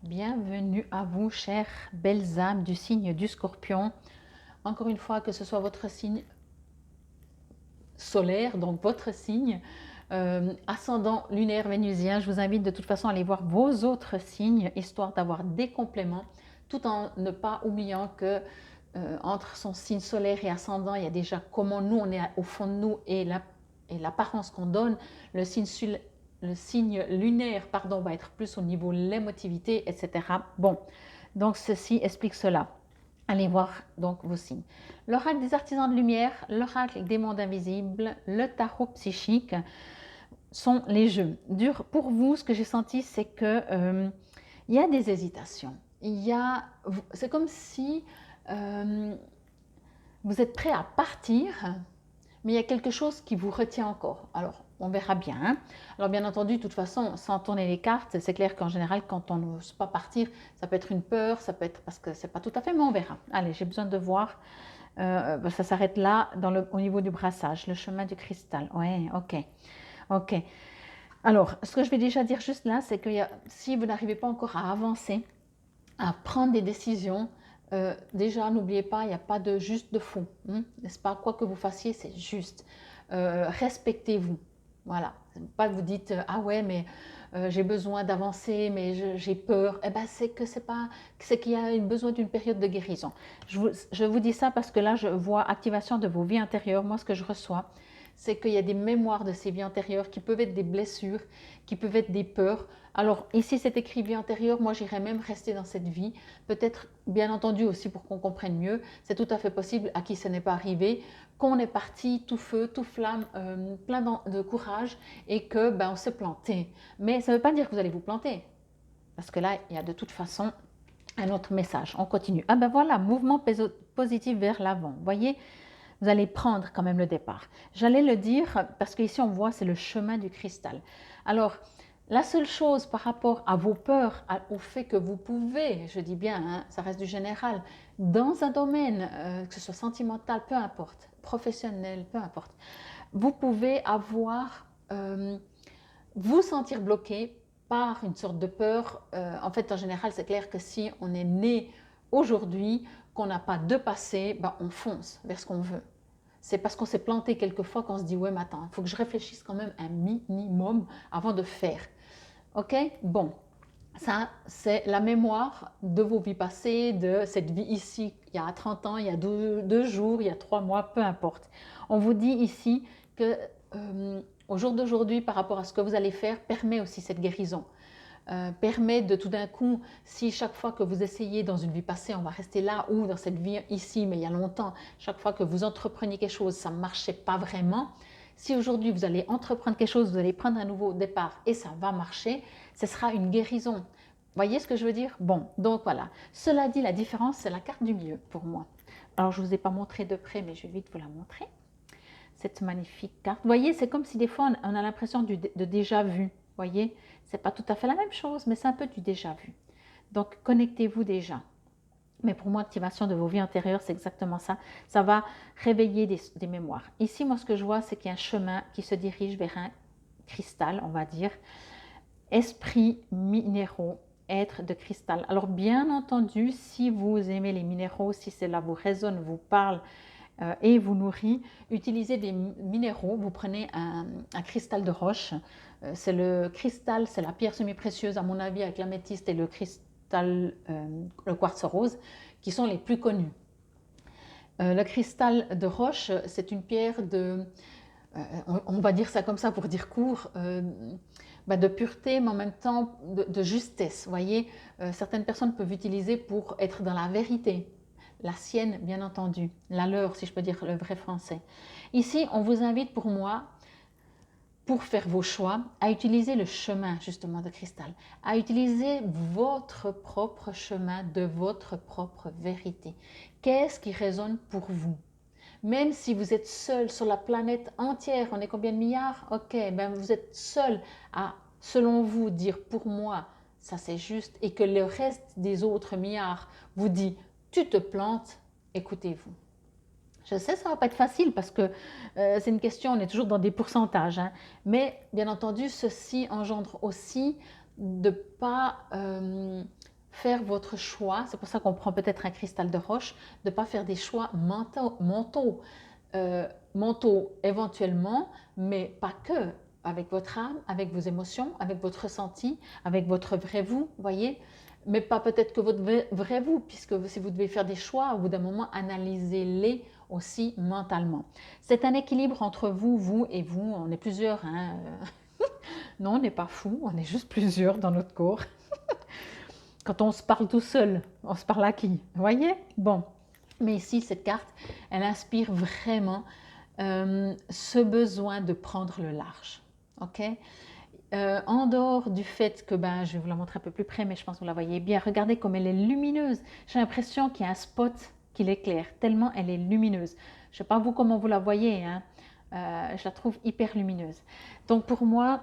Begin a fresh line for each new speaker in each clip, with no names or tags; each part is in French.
Bienvenue à vous, chères belles âmes du signe du Scorpion. Encore une fois, que ce soit votre signe solaire, donc votre signe, ascendant lunaire vénusien, je vous invite de toute façon à aller voir vos autres signes, histoire d'avoir des compléments, tout en ne pas oubliant que entre son signe solaire et ascendant, il y a déjà comment nous, on est au fond de nous et l'apparence qu'on donne. Le signe lunaire, pardon, va être plus au niveau de l'émotivité, etc. Bon, donc ceci explique cela. Allez voir donc vos signes. L'oracle des artisans de lumière, l'oracle des mondes invisibles, le tarot psychique sont les jeux. Dur pour vous, ce que j'ai senti, c'est que il y a des hésitations. C'est comme si vous êtes prêt à partir, mais il y a quelque chose qui vous retient encore. Alors, on verra bien. Hein. Alors, bien entendu, de toute façon, sans tourner les cartes, c'est clair qu'en général, quand on n'ose pas partir, ça peut être une peur, ça peut être parce que c'est pas tout à fait, mais on verra. Allez, j'ai besoin de voir. Ça s'arrête là, au niveau du brassage, le chemin du cristal. Ouais, ok. Ok. Alors, ce que je vais déjà dire juste là, c'est que si vous n'arrivez pas encore à avancer, à prendre des décisions, déjà, n'oubliez pas, il n'y a pas de juste de faux, n'est-ce pas? Quoi que vous fassiez, c'est juste. Respectez-vous. Voilà. Pas que vous dites ah ouais, mais j'ai besoin d'avancer, mais j'ai peur. Eh ben, c'est qu'il y a besoin d'une période de guérison. Je vous dis ça parce que là, je vois activation de vos vies intérieures. Moi, ce que je reçois, c'est qu'il y a des mémoires de ces vies antérieures qui peuvent être des blessures, qui peuvent être des peurs. Alors ici, c'est écrit vie antérieure, moi j'irais même rester dans cette vie. Peut-être, bien entendu aussi pour qu'on comprenne mieux, c'est tout à fait possible à qui ce n'est pas arrivé, qu'on est parti tout feu, tout flamme, plein de courage et que ben, on s'est planté. Mais ça ne veut pas dire que vous allez vous planter. Parce que là, il y a de toute façon un autre message. On continue. Ah ben voilà, mouvement positif vers l'avant. Voyez, vous allez prendre quand même le départ. J'allais le dire parce qu'ici on voit c'est le chemin du cristal. Alors, la seule chose par rapport à vos peurs, au fait que vous pouvez, je dis bien, hein, ça reste du général, dans un domaine, que ce soit sentimental, peu importe, professionnel, peu importe, vous pouvez vous sentir bloqué par une sorte de peur. En fait, en général, c'est clair que si on est né aujourd'hui, qu'on n'a pas de passé, ben on fonce vers ce qu'on veut. C'est parce qu'on s'est planté quelquefois qu'on se dit ouais mais attends, il faut que je réfléchisse quand même un minimum avant de faire. Ok? Bon, ça c'est la mémoire de vos vies passées, de cette vie ici, il y a 30 ans, il y a deux jours, il y a 3 mois, peu importe. On vous dit ici que au jour d'aujourd'hui, par rapport à ce que vous allez faire, permet aussi cette guérison. Permet de tout d'un coup, si chaque fois que vous essayez dans une vie passée, on va rester là ou dans cette vie ici, mais il y a longtemps, chaque fois que vous entrepreniez quelque chose, ça ne marchait pas vraiment. Si aujourd'hui vous allez entreprendre quelque chose, vous allez prendre un nouveau départ et ça va marcher, ce sera une guérison. Voyez ce que je veux dire? Bon, donc voilà. Cela dit, la différence, c'est la carte du milieu pour moi. Alors, je ne vous ai pas montré de près, mais je vais vite vous la montrer. Cette magnifique carte. Vous voyez, c'est comme si des fois, on a l'impression de déjà vu. Voyez, c'est pas tout à fait la même chose, mais c'est un peu du déjà vu. Donc, connectez-vous déjà. Mais pour moi, activation de vos vies antérieures, c'est exactement ça. Ça va réveiller des mémoires. Ici, moi, ce que je vois, c'est qu'il y a un chemin qui se dirige vers un cristal, on va dire. Esprit, minéraux, être de cristal. Alors, bien entendu, si vous aimez les minéraux, si cela vous résonne, vous parle, et vous nourrit, utilisez des minéraux, vous prenez un cristal de roche, c'est le cristal, c'est la pierre semi-précieuse à mon avis avec l'améthyste et le cristal, le quartz rose, qui sont les plus connus. Le cristal de roche, c'est une pierre on va dire ça comme ça pour dire court, de pureté, mais en même temps de justesse. Vous voyez, certaines personnes peuvent utiliser pour être dans la vérité. La sienne, bien entendu, la leur, si je peux dire le vrai français. Ici, on vous invite pour moi, pour faire vos choix, à utiliser le chemin justement de cristal, à utiliser votre propre chemin de votre propre vérité. Qu'est-ce qui résonne pour vous? Même si vous êtes seul sur la planète entière, on est combien de milliards? Ok, ben vous êtes seul à, selon vous, dire pour moi, ça c'est juste, et que le reste des autres milliards vous dit, tu te plantes, écoutez-vous. Je sais, ça ne va pas être facile parce que c'est une question, on est toujours dans des pourcentages, hein, mais bien entendu, ceci engendre aussi de ne pas faire votre choix. C'est pour ça qu'on prend peut-être un cristal de roche, de ne pas faire des choix mentaux éventuellement, mais pas que, avec votre âme, avec vos émotions, avec votre ressenti, avec votre vrai vous, voyez, mais pas peut-être que votre vrai vous, puisque si vous devez faire des choix, au bout d'un moment, analysez-les aussi mentalement. C'est un équilibre entre vous, vous et vous. On est plusieurs, hein. Non, on n'est pas fous, on est juste plusieurs dans notre corps. Quand on se parle tout seul, on se parle à qui? Vous voyez? Bon. Mais ici, cette carte, elle inspire vraiment ce besoin de prendre le large. Ok? En dehors du fait que, je vais vous la montrer un peu plus près, mais je pense que vous la voyez bien, regardez comme elle est lumineuse. J'ai l'impression qu'il y a un spot qui l'éclaire, tellement elle est lumineuse. Je ne sais pas vous comment vous la voyez, hein. Je la trouve hyper lumineuse. Donc pour moi,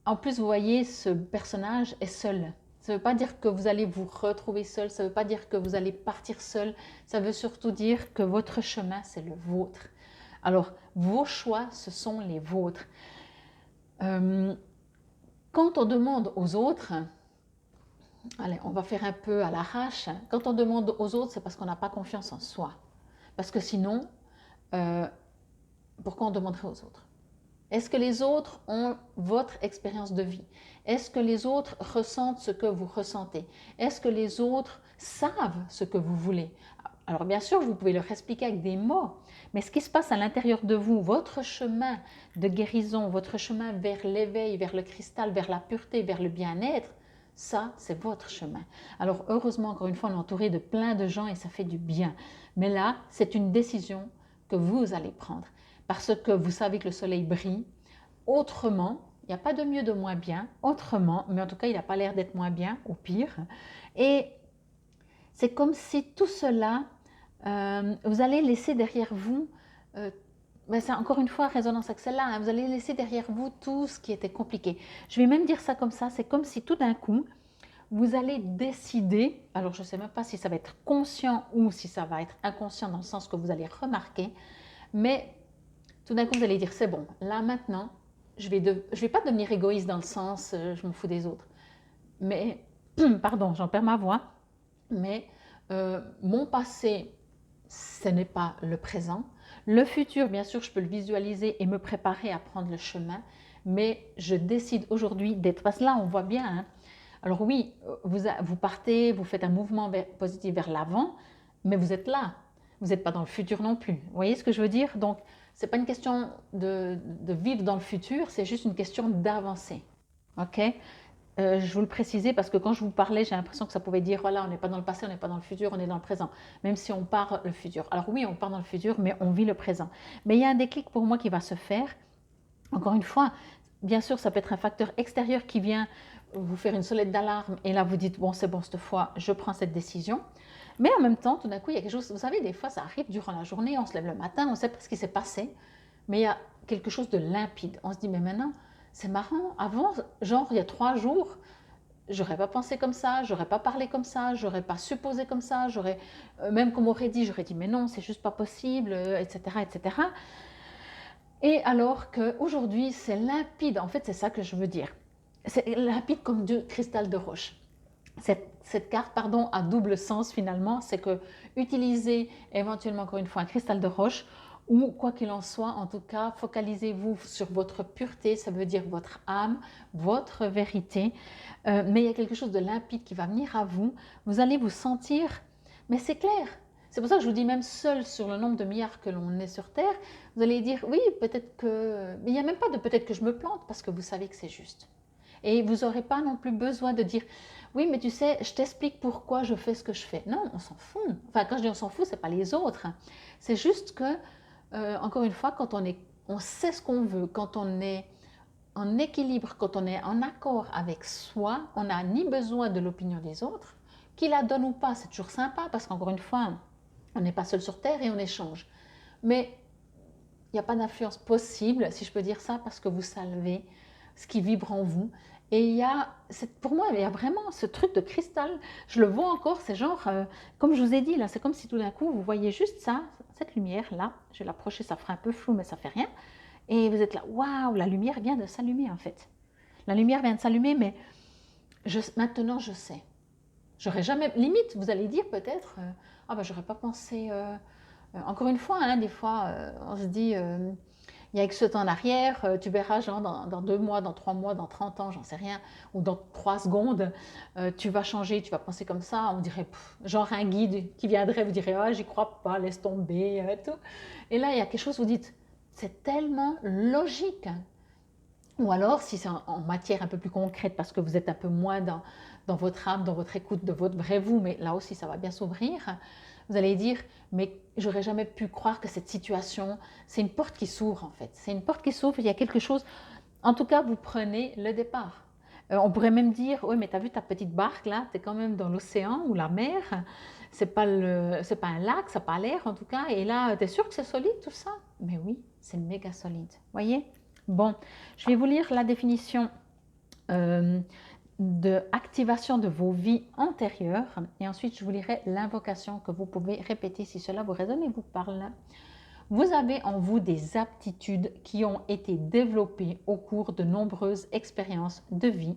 en plus vous voyez, ce personnage est seul. Ça ne veut pas dire que vous allez vous retrouver seul, ça ne veut pas dire que vous allez partir seul, ça veut surtout dire que votre chemin, c'est le vôtre. Alors, vos choix, ce sont les vôtres. Quand on demande aux autres, allez, on va faire un peu à l'arrache, quand on demande aux autres, c'est parce qu'on n'a pas confiance en soi. Parce que sinon, pourquoi on demanderait aux autres? Est-ce que les autres ont votre expérience de vie? Est-ce que les autres ressentent ce que vous ressentez? Est-ce que les autres savent ce que vous voulez? Alors bien sûr, vous pouvez leur expliquer avec des mots, mais ce qui se passe à l'intérieur de vous, votre chemin de guérison, votre chemin vers l'éveil, vers le cristal, vers la pureté, vers le bien-être, ça, c'est votre chemin. Alors heureusement, encore une fois, on est entouré de plein de gens et ça fait du bien. Mais là, c'est une décision que vous allez prendre parce que vous savez que le soleil brille. Autrement, il n'y a pas de mieux, de moins bien, autrement, mais en tout cas, il n'a pas l'air d'être moins bien, au pire. Et c'est comme si tout cela, vous allez laisser derrière vous, c'est encore une fois résonance avec celle-là, hein, vous allez laisser derrière vous tout ce qui était compliqué. Je vais même dire ça comme ça, c'est comme si tout d'un coup, vous allez décider, alors je ne sais même pas si ça va être conscient ou si ça va être inconscient dans le sens que vous allez remarquer, mais tout d'un coup, vous allez dire, c'est bon, là maintenant, je vais pas devenir égoïste dans le sens, je m'en fous des autres. Mais, pardon, j'en perds ma voix, mais mon passé, ce n'est pas le présent. Le futur, bien sûr, je peux le visualiser et me préparer à prendre le chemin, mais je décide aujourd'hui d'être, parce que là, on voit bien, hein. Alors oui, vous partez, vous faites un mouvement positif vers l'avant, mais vous êtes là. Vous n'êtes pas dans le futur non plus. Vous voyez ce que je veux dire? Donc, ce n'est pas une question de vivre dans le futur, c'est juste une question d'avancer. Ok? Je vous le précisais parce que quand je vous parlais, j'ai l'impression que ça pouvait dire, voilà, on n'est pas dans le passé, on n'est pas dans le futur, on est dans le présent. Même si on part le futur. Alors oui, on part dans le futur, mais on vit le présent. Mais il y a un déclic pour moi qui va se faire. Encore une fois, bien sûr, ça peut être un facteur extérieur qui vient vous faire une sonnette d'alarme et là vous dites, bon, c'est bon, cette fois, je prends cette décision. Mais en même temps, tout d'un coup, il y a quelque chose, vous savez, des fois, ça arrive durant la journée, on se lève le matin, on ne sait pas ce qui s'est passé, mais il y a quelque chose de limpide. On se dit, mais maintenant, c'est marrant, avant, genre, il y a 3 jours, j'aurais pas pensé comme ça, j'aurais pas parlé comme ça, j'aurais pas supposé comme ça, j'aurais, même qu'on m'aurait dit, j'aurais dit, mais non, c'est juste pas possible, etc., etc. Et alors qu'aujourd'hui, c'est limpide, en fait, c'est ça que je veux dire. C'est limpide comme du cristal de roche. Cette carte, pardon, a double sens finalement, c'est que utilisez éventuellement encore une fois un cristal de roche ou quoi qu'il en soit, en tout cas, focalisez-vous sur votre pureté, ça veut dire votre âme, votre vérité, mais il y a quelque chose de limpide qui va venir à vous, vous allez vous sentir, mais c'est clair. C'est pour ça que je vous dis même seul sur le nombre de milliards que l'on est sur Terre, vous allez dire oui, peut-être que... Mais il n'y a même pas de peut-être que je me plante parce que vous savez que c'est juste. Et vous n'aurez pas non plus besoin de dire oui, mais tu sais, je t'explique pourquoi je fais ce que je fais. Non, on s'en fout. Enfin, quand je dis on s'en fout, ce n'est pas les autres. C'est juste que, encore une fois, quand on sait ce qu'on veut, quand on est en équilibre, quand on est en accord avec soi, on n'a ni besoin de l'opinion des autres, qu'ils la donnent ou pas, c'est toujours sympa parce qu'encore une fois, on n'est pas seul sur Terre et on échange. Mais il n'y a pas d'influence possible, si je peux dire ça, parce que vous savez ce qui vibre en vous. Et il y a, pour moi, il y a vraiment ce truc de cristal. Je le vois encore, c'est genre, comme je vous ai dit, là, c'est comme si tout d'un coup, vous voyez juste ça, cette lumière-là. Je vais l'approcher, ça fera un peu flou, mais ça fait rien. Et vous êtes là, waouh, la lumière vient de s'allumer en fait. La lumière vient de s'allumer, mais Maintenant, je sais. J'aurais jamais, limite, vous allez dire peut-être, ah ben j'aurais pas pensé, encore une fois, hein, des fois, on se dit, il y a X temps en arrière, tu verras, genre dans 2 mois, dans 3 mois, dans 30 ans, j'en sais rien, ou dans 3 secondes, tu vas changer, tu vas penser comme ça, on dirait, genre un guide qui viendrait, vous dirait, ah, j'y crois pas, laisse tomber, tout. Et là, il y a quelque chose, vous dites, c'est tellement logique, hein. Ou alors, si c'est en matière un peu plus concrète, parce que vous êtes un peu moins dans votre âme, dans votre écoute de votre vrai vous, mais là aussi, ça va bien s'ouvrir, vous allez dire, mais j'aurais jamais pu croire que cette situation, c'est une porte qui s'ouvre en fait. C'est une porte qui s'ouvre, il y a quelque chose, en tout cas, vous prenez le départ. On pourrait même dire, oui, mais tu as vu ta petite barque là, tu es quand même dans l'océan ou la mer, c'est pas un lac, ça n'a pas l'air en tout cas, et là, tu es sûr que c'est solide tout ça? Mais oui, c'est méga solide, voyez? Bon, je vais vous lire la définition de activation de vos vies antérieures et ensuite je vous lirai l'invocation que vous pouvez répéter si cela vous résonne et vous parle. Vous avez en vous des aptitudes qui ont été développées au cours de nombreuses expériences de vie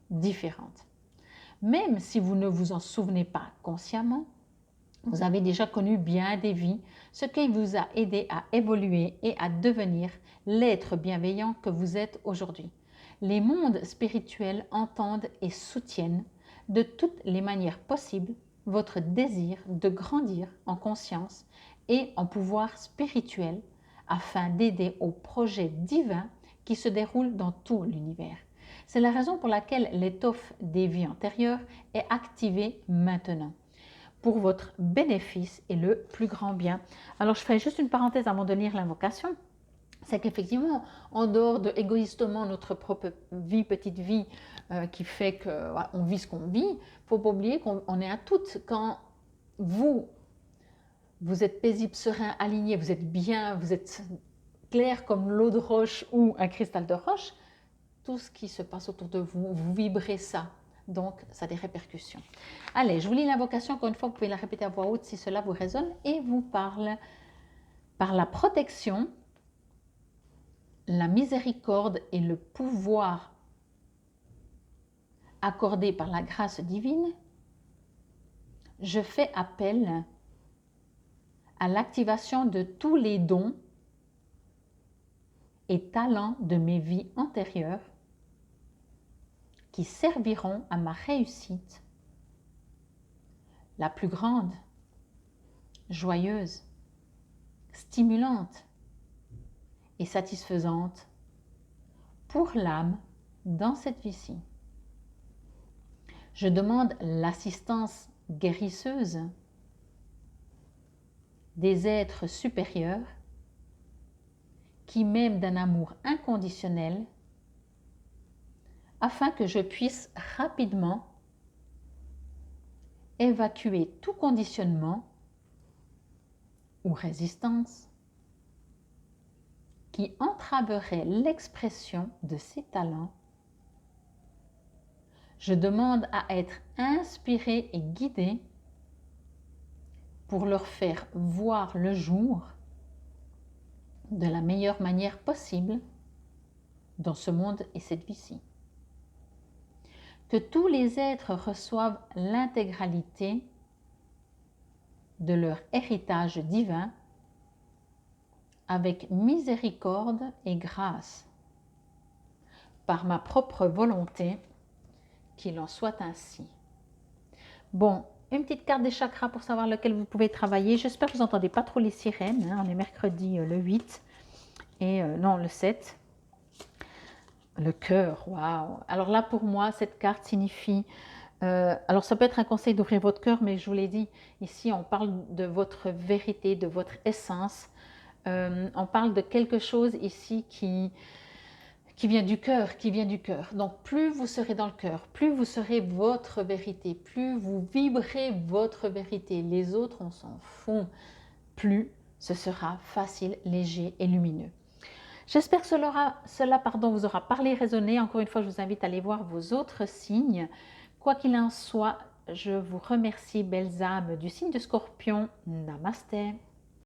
différentes. Même si vous ne vous en souvenez pas consciemment, vous avez déjà connu bien des vies, ce qui vous a aidé à évoluer et à devenir l'être bienveillant que vous êtes aujourd'hui. Les mondes spirituels entendent et soutiennent de toutes les manières possibles votre désir de grandir en conscience et en pouvoir spirituel afin d'aider au projet divin qui se déroule dans tout l'univers. C'est la raison pour laquelle l'étoffe des vies antérieures est activée maintenant pour votre bénéfice et le plus grand bien. Alors je ferai juste une parenthèse avant de lire l'invocation. C'est qu'effectivement, en dehors de égoïstement notre propre vie, petite vie, qui fait qu'on vit ce qu'on vit, il ne faut pas oublier qu'on est à toutes. Quand vous êtes paisible, serein, aligné, vous êtes bien, vous êtes clair comme l'eau de roche ou un cristal de roche, tout ce qui se passe autour de vous, vous vibrez ça. Donc, ça a des répercussions. Allez, je vous lis l'invocation. Encore une fois, vous pouvez la répéter à voix haute si cela vous résonne et vous parle par la protection, la miséricorde et le pouvoir accordés par la grâce divine. Je fais appel à l'activation de tous les dons et talents de mes vies antérieures qui serviront à ma réussite la plus grande, joyeuse, stimulante et satisfaisante pour l'âme dans cette vie-ci. Je demande l'assistance guérisseuse des êtres supérieurs qui m'aiment d'un amour inconditionnel afin que je puisse rapidement évacuer tout conditionnement ou résistance qui entraverait l'expression de ces talents. Je demande à être inspiré et guidé pour leur faire voir le jour de la meilleure manière possible dans ce monde et cette vie-ci. Que tous les êtres reçoivent l'intégralité de leur héritage divin avec miséricorde et grâce, par ma propre volonté, qu'il en soit ainsi. Bon, une petite carte des chakras pour savoir lequel vous pouvez travailler. J'espère que vous n'entendez pas trop les sirènes. Hein. On est mercredi le 8 et non, le 7. Le cœur, waouh! Alors là, pour moi, cette carte signifie... alors ça peut être un conseil d'ouvrir votre cœur, mais je vous l'ai dit, ici on parle de votre vérité, de votre essence. On parle de quelque chose ici qui vient du cœur, qui vient du cœur. Donc plus vous serez dans le cœur, plus vous serez votre vérité, plus vous vibrez votre vérité, les autres on s'en fout, plus ce sera facile, léger et lumineux. J'espère que cela vous aura parlé, résonné. Encore une fois, je vous invite à aller voir vos autres signes. Quoi qu'il en soit, je vous remercie, belles âmes du signe de Scorpion. Namasté.